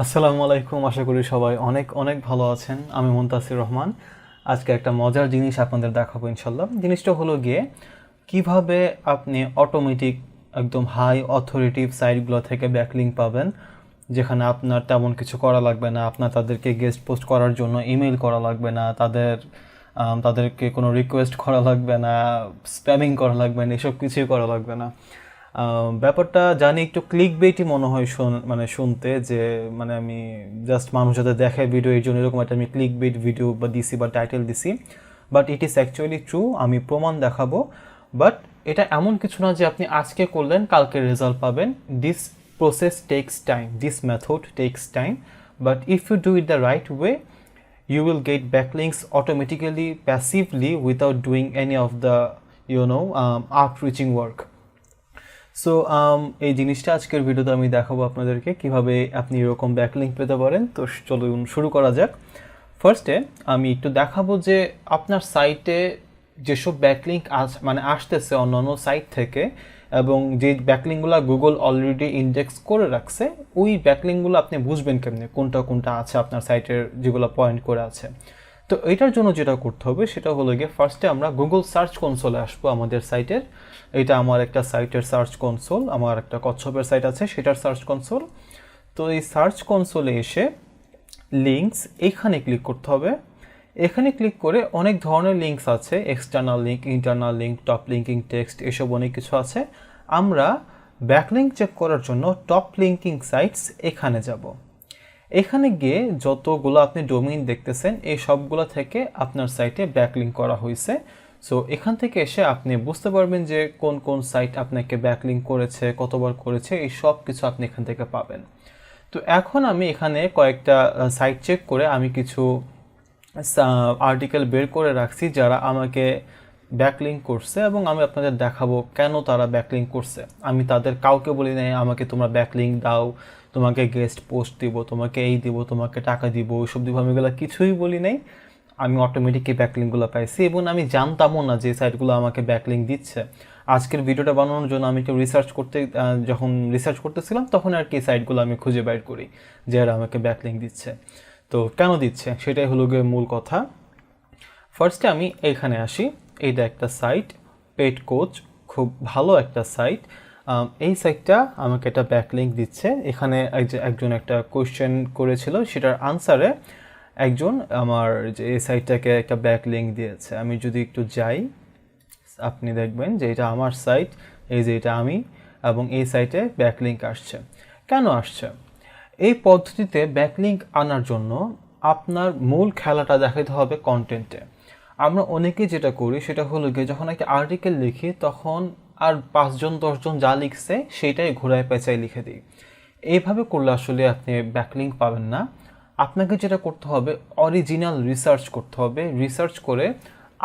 আসসালামু আলাইকুম। আশা করি সবাই অনেক অনেক ভালো আছেন। আমি মুনতাসির রহমান। আজকে একটা মজার জিনিস আপনাদের দেখাবো ইনশাল্লাহ। জিনিসটা হলো গিয়ে কিভাবে আপনি অটোমেটিক একদম হাই অথরিটিভ সাইটগুলো থেকে ব্যাকলিঙ্ক পাবেন, যেখানে আপনার তেমন কিছু করা লাগবে না। আপনার তাদেরকে গেস্ট পোস্ট করার জন্য ইমেল করা লাগবে না, তাদেরকে কোনো রিকোয়েস্ট করা লাগবে না, স্প্যামিং করা লাগবে না, এসব কিছুই করা লাগবে না। ব্যাপারটা জানি একটু ক্লিক বেইটই মনে হয় শুনতে, যে আমি জাস্ট মানুষ যাতে দেখে ভিডিও, এই জন্য এরকম একটা আমি ক্লিক বেইট ভিডিও বা দিছি বা টাইটেল দিছি। But it is actually true, আমি প্রমাণ দেখাবো। বাট এটা এমন কিছু না যে আপনি আজকে করলেন কালকে রেজাল্ট পাবেন। This process takes time, this method takes time, but if you do it the right way you will get backlinks automatically passively without doing any of the outreaching work. So এই জিনিসটা আজকের ভিডিওতে আমি দেখাবো আপনাদেরকে কিভাবে আপনি এরকম ব্যাকলিঙ্ক পেতে পারেন। তো চলুন শুরু করা যাক। ফার্স্টে আমি একটু দেখাবো যে আপনার সাইটে যেসব ব্যাকলিঙ্ক আসতেছে অন্যান্য সাইট থেকে, এবং যে ব্যাকলিঙ্কগুলো গুগল অলরেডি ইন্ডেক্স করে রাখছে, ওই ব্যাকলিঙ্কগুলো আপনি বুঝবেন কেমনে কোনটা কোনটা আছে আপনার সাইটের, যেগুলো পয়েন্ট করে আছে। তো এটার জন্য যেটা করতে হবে সেটা হলো গিয়ে ফার্স্টে আমরা গুগল সার্চ কনসোলে আসবো আমাদের সাইটের। এটা আমার একটা সাইটের সার্চ কনসোল, আমার একটা কচ্ছপের সাইট আছে সেটার সার্চ কনসোল। তো এই সার্চ কনসোলে এসে লিঙ্কস এখানে ক্লিক করতে হবে। এখানে ক্লিক করে অনেক ধরনের লিঙ্কস আছে, external link, internal link, top linking text, এসব অনেক কিছু আছে। আমরা ব্যাকলিঙ্ক চেক করার জন্য টপ লিঙ্কিং সাইটস এখানে যাব। এখানে গিয়ে যতগুলো আপনি ডোমেইন দেখতেছেন এই সবগুলো থেকে আপনার সাইটে ব্যাকলিঙ্ক করা হয়েছে। সো এখান থেকে এসে আপনি বুঝতে পারবেন যে কোন কোন সাইট আপনাকে ব্যাকলিঙ্ক করেছে, কতবার করেছে, এই সব কিছু আপনি এখান থেকে পাবেন। তো এখন আমি এখানে কয়েকটা সাইট চেক করে আমি কিছু আর্টিকেল বের করে রাখছি যারা আমাকে ব্যাকলিঙ্ক করছে, এবং আমি আপনাদের দেখাবো কেন তারা ব্যাকলিঙ্ক করছে। আমি তাদের কাউকে বলি নাই আমাকে তোমরা ব্যাকলিঙ্ক দাও, তোমাকে গেস্ট পোস্ট দিব, তোমাকে এই দিব, তোমাকে টাকা দিব, ওইসব দিব, আমি এগুলো কিছুই বলি নাই। আমি অটোমেটিকই ব্যাকলিঙ্কগুলো পাইছি, এবং আমি জানতামও না যে সাইটগুলো আমাকে ব্যাকলিঙ্ক দিচ্ছে। আজকের ভিডিওটা বানানোর জন্য আমি একটু যখন রিসার্চ করতেছিলাম তখন আর কি সাইটগুলো আমি খুঁজে বের করি যারা আমাকে ব্যাকলিঙ্ক দিচ্ছে। তো কেন দিচ্ছে সেটাই হলো গিয়ে মূল কথা। ফার্স্টে আমি এখানে আসি। এইটা একটা সাইট, পেড কোচ, খুব ভালো একটা সাইট। এই সাইটটা আমাকে একটা ব্যাকলিঙ্ক দিচ্ছে। এখানে একজন একটা কোয়েশ্চেন করেছিল, সেটার আনসারে একজন আমার যে এই সাইটটাকে একটা ব্যাকলিঙ্ক দিয়েছে। আমি যদি একটু যাই, আপনি দেখবেন যে এটা আমার সাইট, এই যে এটা আমি, এবং এই সাইটে ব্যাকলিঙ্ক আসছে। কেন আসছে? এই পদ্ধতিতে ব্যাকলিঙ্ক আনার জন্য আপনার মূল খেলাটা দেখাতে হবে কন্টেন্টে। আমরা অনেকেই যেটা করি সেটা হলো গিয়ে যখন একটা আর্টিকেল লিখি তখন আর 5 জন 10 জন যা লিখছে সেটাই ঘোরায় পেঁচায় লিখে দিই। এইভাবে করলে আসলে আপনি ব্যাকলিঙ্ক পাবেন না। আপনাকে যেটা করতে হবে, অরিজিনাল রিসার্চ করতে হবে। রিসার্চ করে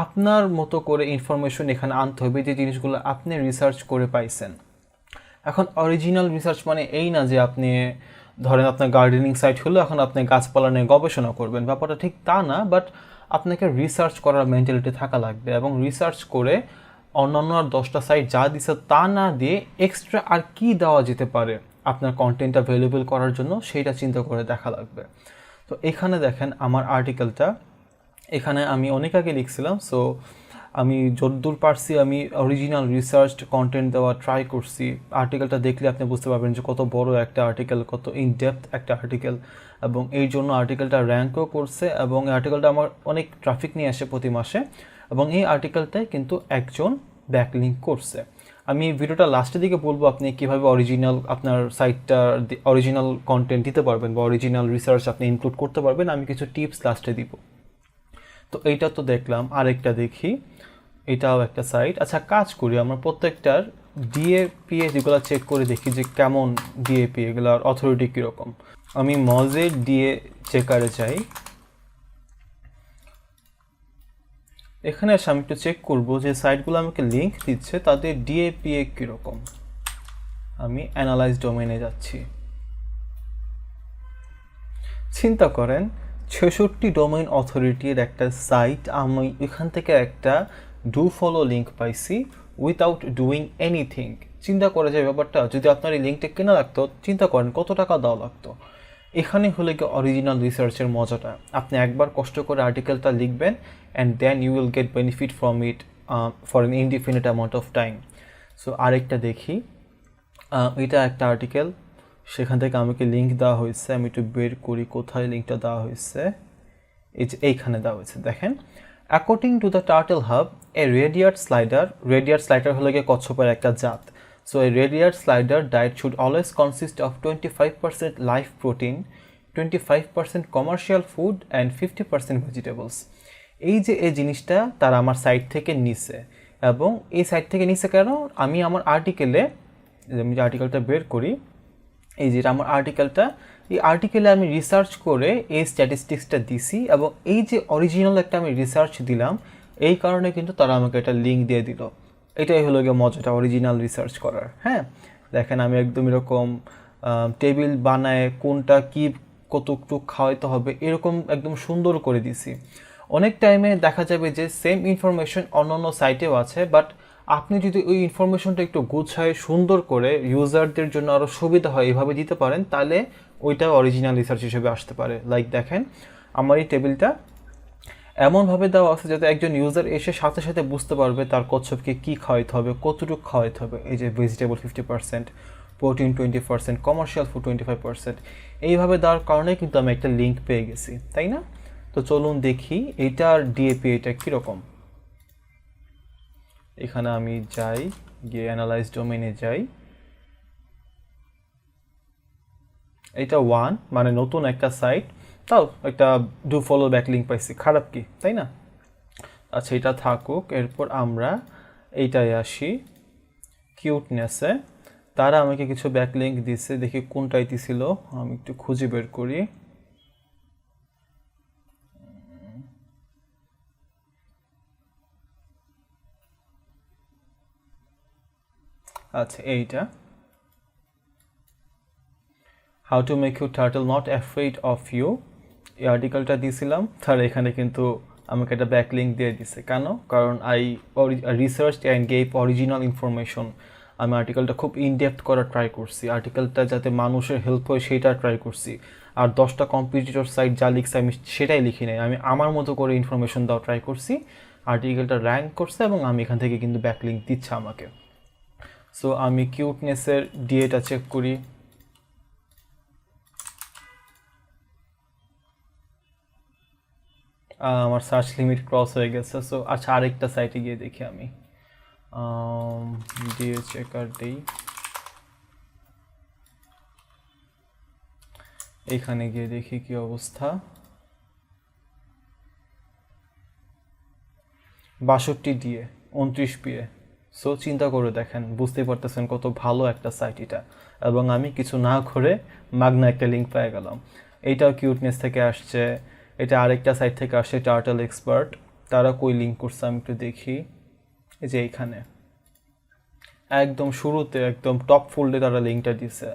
আপনার মতো করে ইনফরমেশন এখানে আনতে হবে, যে জিনিসগুলো আপনি রিসার্চ করে পাইছেন। এখন অরিজিনাল রিসার্চ মানে এই না যে আপনি ধরেন আপনার গার্ডেনিং সাইট হলো, এখন আপনি গাছপালা নিয়ে গবেষণা করবেন, ব্যাপারটা ঠিক তা না। বাট আপনাকে রিসার্চ করার মেন্টালিটি থাকা লাগবে, এবং রিসার্চ করে অন্যান্য আর 10টা সাইট যা দিছে তা না দিয়ে এক্সট্রা আর কি দেওয়া যেতে পারে আপনার কন্টেন্টটা ভ্যালুয়েবল করার জন্য, সেইটা চিন্তা করে দেখা লাগবে। তো এখানে দেখেন আমার আর্টিকেলটা, এখানে আমি অনেক আগে লিখছিলাম। সো আমি যতদূর পারছি আমি অরিজিনাল রিসার্চ কন্টেন্ট দেওয়া ট্রাই করছি। আর্টিকেলটা দেখলে আপনি বুঝতে পারবেন যে কত বড় একটা আর্টিকেল, কত ইন ডেপথ একটা আর্টিকেল, এবং এই জন্য আর্টিকেলটা র্যাঙ্কও করছে, এবং এই আর্টিকেলটা আমার অনেক ট্রাফিক নিয়ে আসে প্রতি মাসে, এবং এই আর্টিকেলটাই কিন্তু একজন ব্যাকলিঙ্ক করছে। আমি ভিডিওটা লাস্টের দিকে বলবো আপনি কীভাবে অরিজিনাল আপনার সাইটটা অরিজিনাল কন্টেন্ট দিতে পারবেন বা অরিজিনাল রিসার্চ আপনি ইনক্লুড করতে পারবেন, আমি কিছু টিপস লাস্টে দিব। তো এইটা তো দেখলাম, আরেকটা দেখি, এটাও একটা সাইট। আচ্ছা, কাজ করি আমরা প্রত্যেকটার ডিএপিএ যেগুলো চেক করে দেখি যে কেমন ডিএপি, এগুলোর অথরিটি কীরকম। আমি মজের ডিএ চেকারে যাই। এখানে এসে আমি একটু চেক করবো যে সাইটগুলো আমাকে লিঙ্ক দিচ্ছে তাদের ডিএপিএ কীরকম। আমি অ্যানালাইজ ডোমেনে যাচ্ছি। চিন্তা করেন 66 ডোমেইন অথরিটির একটা সাইট, আমি এখান থেকে একটা ডু ফলো লিঙ্ক পাইছি উইথাউট ডুইং এনিথিং। চিন্তা করে যে ব্যাপারটা, যদি আপনার এই লিঙ্কটা কেনা লাগতো, চিন্তা করেন কত টাকা দেওয়া লাগতো। এখানে হলে কি অরিজিনাল রিসার্চের মজাটা, আপনি একবার কষ্ট করে আর্টিকেলটা লিখবেন and then you will get benefit from it for an indefinite amount of time. So আরেকটা দেখি, এটা একটা আর্টিকেল, সেখান থেকে আমাকে লিঙ্ক দেওয়া হয়েছে, আমি একটু বের করি কোথায় লিঙ্কটা দেওয়া হয়েছে, এই যে এইখানে দেওয়া হয়েছে দেখেন। According to the turtle hub, a red eared slider হলো গিয়ে কচ্ছপের একটা জাত। So a red eared slider diet should always consist of 25% live protein, 25% commercial food and 50% vegetables. এই যে এই জিনিসটা তারা আমার সাইট থেকে নিছে, এবং এই সাইট থেকে নিছে কেন, আমি আমার আর্টিকেলে, আমি যে আর্টিকেলটা বের করি, এই যেটা আমার আর্টিকেলটা, এই আর্টিকেলে আমি রিসার্চ করে এই স্ট্যাটিস্টিক্সটা দিছি, এবং এই যে অরিজিনাল একটা আমি রিসার্চ দিলাম, এই কারণে কিন্তু তারা আমাকে একটা লিঙ্ক দিয়ে দিল। এটাই হলো গিয়ে মজাটা অরিজিনাল রিসার্চ করার। হ্যাঁ, দেখেন আমি একদম এরকম টেবিল বানায় কোনটা কী কতটুকু খাওয়াইতে হবে এরকম একদম সুন্দর করে দিছি। অনেক টাইমে দেখা যাবে যে সেম ইনফরমেশন অন্য সাইটেও আছে, বাট আপনি যদি ওই ইনফরমেশনটা একটু গুছায় সুন্দর করে ইউজারদের জন্য আরও সুবিধা হয় এভাবে দিতে পারেন, তাহলে ওইটা অরিজিনাল রিসার্চ হিসেবে আসতে পারে। লাইক দেখেন আমার এই টেবিলটা এমনভাবে দেওয়া আছে যাতে একজন ইউজার এসে সাথে সাথে বুঝতে পারবে তার কচ্ছপকে কী খাওয়াইতে হবে, কতটুকু খাওয়াইতে হবে। এই যে ভেজিটেবল 50%, প্রোটিন 20%, কমার্শিয়াল ফুড 25%, এইভাবে দেওয়ার কারণে কিন্তু আমি একটা লিঙ্ক পেয়ে গেছি, তাই না? তো চলুন দেখি এইটার ডিএপি এটা কীরকম। এখানে আমি যাই, গিয়ে অ্যানালাইজ ডোমেনে যাই, এটা 1 মানে নতুন একটা সাইট, তাও একটা ডু ফলো ব্যাক লিঙ্ক পাইছি, খারাপ কি, তাই না? আচ্ছা এটা থাকুক, এরপর আমরা এইটাই আসি কিউটনেসে। তারা আমাকে কিছু ব্যাক লিঙ্ক দিছে, দেখি কোনটাই দিছিল, আমি একটু খুঁজে বের করি। আচ্ছা এইটা, how to make your turtle not afraid of you, এই আর্টিকেলটা দিয়েছিলাম, তার এখানে কিন্তু আমাকে একটা ব্যাক লিঙ্ক দিয়ে দিছে। কেন? কারণ I research and gave original information. আমি আর্টিকেলটা খুব ইনডেপথ করার ট্রাই করছি, আর্টিকেলটা যাতে মানুষের হেল্প হয় সেটা ট্রাই করছি। আর 10টা কম্পিটিটর সাইট যা লিখছে আমি সেটাই লিখি নাই, আমি আমার মতো করে ইনফরমেশন দেওয়া ট্রাই করছি, আর্টিকেলটা র্যাঙ্ক করছে, এবং আমি এখান থেকে কিন্তু ব্যাক লিঙ্ক দিচ্ছে আমাকে। সো আমি কিউটনেসের ডিএটা চেক করি, আমার সার্চ লিমিট ক্রস হয়ে গেছে। সো আচ্ছা আরেকটা সাইটে গিয়ে দেখি, আমি ডিএ চেকার দিই, এইখানে গিয়ে দেখি কি অবস্থা। 62 ডিএ, 29 পিএ। সো চিন্তা করে দেখেন, বুঝতেই পারতেছেন কত ভালো একটা সাইট এটা, এবং আমি কিছু না করে মাগনা একটা লিঙ্ক পেয়ে গেলাম। এইটাও কিউটনেস থেকে আসছে, এটা আরেকটা সাইট থেকে আসছে টার্টল এক্সপার্ট, তারা কই লিঙ্ক করছে আমি একটু দেখি। এই যে এইখানে একদম শুরুতে একদম টপ ফোল্ডে তারা লিঙ্কটা দিছে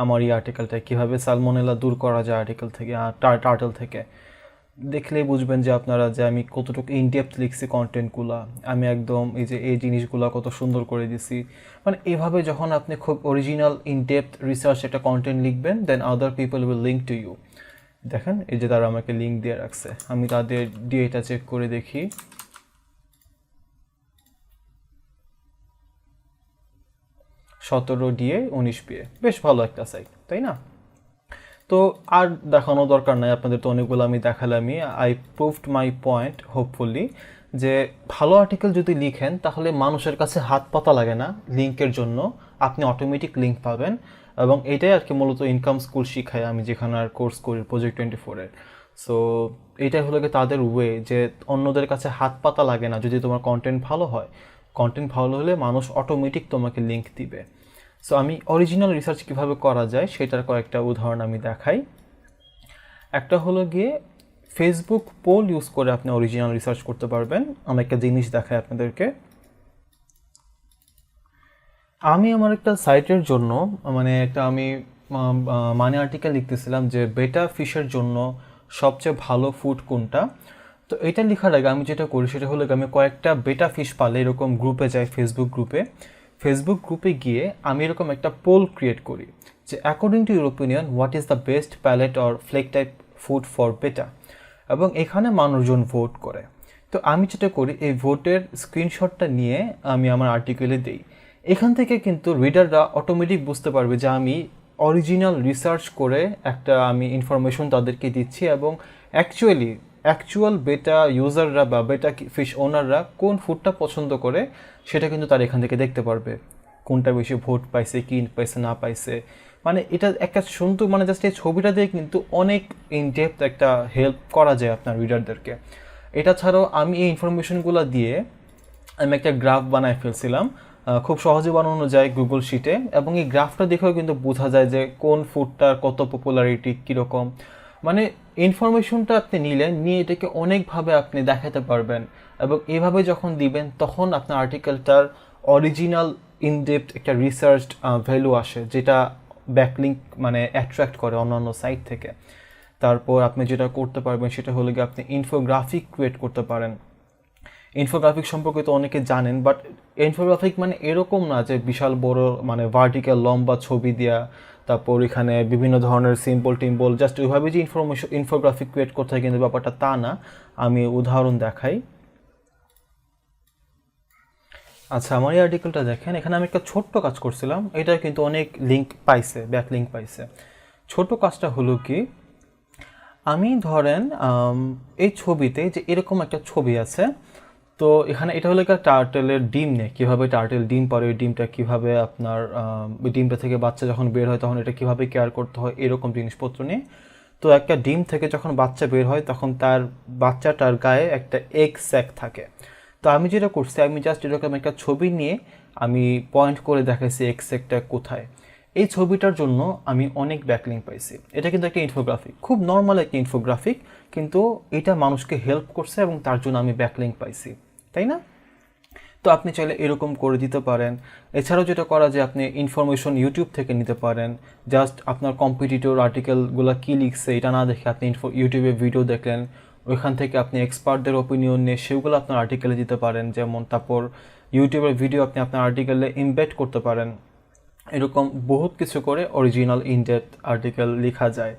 আমার এই আর্টিকেলটা, কীভাবে সালমোনেলা দূর করা যায় আর্টিকেল থেকে, টার্টল থেকে। দেখলেই বুঝবেন যে আপনারা যে আমি কতটুকু ইনডেপথ লিখছি কন্টেন্টগুলো, আমি একদম এই যে এই জিনিসগুলো কত সুন্দর করে দিছি। মানে এভাবে যখন আপনি খুব অরিজিনাল ইনডেপথ রিসার্চ একটা কন্টেন্ট লিখবেন, then other people will link to you. দেখেন এই যে তারা আমাকে লিঙ্ক দিয়ে রাখছে, আমি তাদের ডিএটা চেক করে দেখি। ডিএ 19 পিএ, বেশ ভালো একটা সাইট, তাই না? তো আর দেখানো দরকার নাই, আপনাদের তো অনেকগুলো আমি দেখালামই। I proved my point hopefully, যে ভালো আর্টিকেল যদি লিখেন তাহলে মানুষের কাছে হাত পাতা লাগে না লিঙ্কের জন্য, আপনি অটোমেটিক লিঙ্ক পাবেন। এবং এটাই আর কি মূলত ইনকাম স্কুল শিখায়, আমি যেখানে আর কোর্স করি প্রজেক্ট 24-এর। সো এটাই হলো কি তাদের ওয়ে, যে অন্যদের কাছে হাত পাতা লাগে না যদি তোমার কন্টেন্ট ভালো হয়। কন্টেন্ট ভালো হলে মানুষ অটোমেটিক তোমাকে লিঙ্ক দিবে। সো আমি অরিজিনাল রিসার্চ কীভাবে করা যায় সেটার কয়েকটা উদাহরণ আমি দেখাই। একটা হলো গিয়ে ফেসবুক পোল ইউজ করে আপনি অরিজিনাল রিসার্চ করতে পারবেন। আমি একটা জিনিস দেখাই আপনাদেরকে। আমি আমার একটা সাইটের জন্য মানে একটা আমি মানি আর্টিকেল লিখতেছিলাম যে বেটা ফিশের জন্য সবচেয়ে ভালো ফুড কোনটা। তো এটা লেখার আগে আমি যেটা করি সেটা হলো আমি কয়েকটা বেটা ফিশ পালে এরকম গ্রুপে যাই, ফেসবুক গ্রুপে গিয়ে আমি এরকম একটা পোল ক্রিয়েট করি যে according to your opinion what is the best pellet or flake type food for betta, এবং এখানে মানুষজন ভোট করে। তো আমি যেটা করি এই ভোটের স্ক্রিনশটটা নিয়ে আমি আমার আর্টিকেলে দিই। এখান থেকে কিন্তু রিডাররা অটোমেটিক বুঝতে পারবে যে আমি অরিজিনাল রিসার্চ করে একটা আমি ইনফরমেশন তাদেরকে দিচ্ছি, এবং অ্যাকচুয়াল বেটা ইউজাররা বা বেটা ফিশ ওনাররা কোন ফুডটা পছন্দ করে সেটা কিন্তু তারা এখান থেকে দেখতে পারবে, কোনটা বেশি ভোট পাইছে, কি পাইছে না পাইছে। মানে এটা একটা সুন্দর, মানে জাস্ট এই ছবিটা দিয়ে কিন্তু অনেক ইনডেপথ একটা হেল্প করা যায় আপনার রিডারদেরকে। এটা ছাড়াও আমি এই ইনফরমেশনগুলো দিয়ে আমি একটা গ্রাফ বানায় ফেলছিলাম, খুব সহজে বানানো যায় গুগল শিটে, এবং এই গ্রাফটা দেখেও কিন্তু বোঝা যায় যে কোন ফুডটার কত পপুলারিটি কীরকম। মানে ইনফরমেশনটা আপনি নিয়ে এটাকে অনেকভাবে আপনি দেখাতে পারবেন, এবং এভাবে যখন দিবেন তখন আপনার আর্টিকেলটার অরিজিনাল ইনডেপথ একটা রিসার্চ ভ্যালু আসে, যেটা ব্যাকলিঙ্ক মানে অ্যাট্রাক্ট করে অন্যান্য সাইট থেকে। তারপর আপনি যেটা করতে পারবেন সেটা হলো গিয়ে আপনি ইনফোগ্রাফিক ক্রিয়েট করতে পারেন। ইনফোগ্রাফিক সম্পর্কে তো অনেকে জানেন, বাট ইনফোগ্রাফিক মানে এরকম না যে বিশাল বড় মানে ভার্টিক্যাল লম্বা ছবি দেওয়া, তারপর এখানে বিভিন্ন ধরনের সিম্বল টিম্বল জাস্ট ওইভাবে যে ইনফোগ্রাফিক ক্রিয়েট করতে হয় কিন্তু ব্যাপারটা তা না। আমি উদাহরণ দেখাই। আচ্ছা, আমার এই আর্টিকেলটা দেখেন, এখানে আমি একটা ছোট্ট কাজ করছিলাম, এটা কিন্তু অনেক লিঙ্ক পাইছে, ব্যাক লিঙ্ক পাইছে। ছোট কাজটা হলো কি, আমি ধরেন এই ছবিতে যে এরকম একটা ছবি আছে, তো এখানে এটা হলো একটা টার্টেলের ডিম নিয়ে, কীভাবে টার্টেল ডিম পারে, ওই ডিমটা কীভাবে আপনার ওই ডিমটা থেকে বাচ্চা যখন বের হয় তখন এটা কীভাবে কেয়ার করতে হয়, এরকম জিনিসপত্র নিয়ে। তো একটা ডিম থেকে যখন বাচ্চা বের হয় তখন তার বাচ্চাটার গায়ে একটা এগ স্যাক থাকে। তো আমি যেটা করছি, আমি জাস্ট এরকম একটা ছবি নিয়ে আমি পয়েন্ট করে দেখাইছি এগ স্যাকটা কোথায়। এই ছবিটার জন্য আমি অনেক ব্যাকলিঙ্ক পাইছি। এটা কিন্তু একটা ইনফোগ্রাফিক, খুব নর্মাল একটা ইনফোগ্রাফিক, কিন্তু এটা মানুষকে হেল্প করছে এবং তার জন্য আমি ব্যাকলিঙ্ক পাইছি, তাই না? তো আপনি চাইলে এরকম করে দিতে পারেন। এছাড়াও যেটা করা যায়, আপনি ইনফরমেশন ইউটিউব থেকে নিতে পারেন। জাস্ট আপনার কম্পিটিটর আর্টিকেলগুলো কী লিখছে এটা না দেখে আপনি ইউটিউবে ভিডিও দেখলেন, ওইখান থেকে আপনি এক্সপার্টদের ওপিনিয়ন নিয়ে সেগুলো আপনার আর্টিকেলে দিতে পারেন। যেমন তারপর ইউটিউবের ভিডিও আপনি আপনার আর্টিকেলে ইমবেড করতে পারেন। এরকম বহুত কিছু করে অরিজিনাল ইনডেপথ আর্টিকেল লেখা যায়।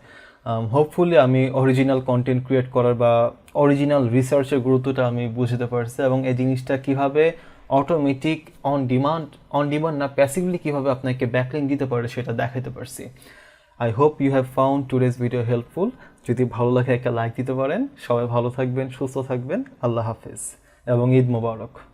হোপফুলি আমি অরিজিনাল কন্টেন্ট ক্রিয়েট করার বা অরিজিনাল রিসার্চের গুরুত্বটা আমি বুঝতে পারছি, এবং এই জিনিসটা কীভাবে অটোমেটিক অন ডিমান্ড না প্যাসিভলি কীভাবে আপনাকে ব্যাকলিঙ্ক দিতে পারে সেটা দেখাতে পারছি। I hope you have found today's video helpful. যদি ভালো লাগে একটা লাইক দিতে পারেন। সবাই ভালো থাকবেন, সুস্থ থাকবেন। আল্লাহ হাফেজ এবং ঈদ মোবারক।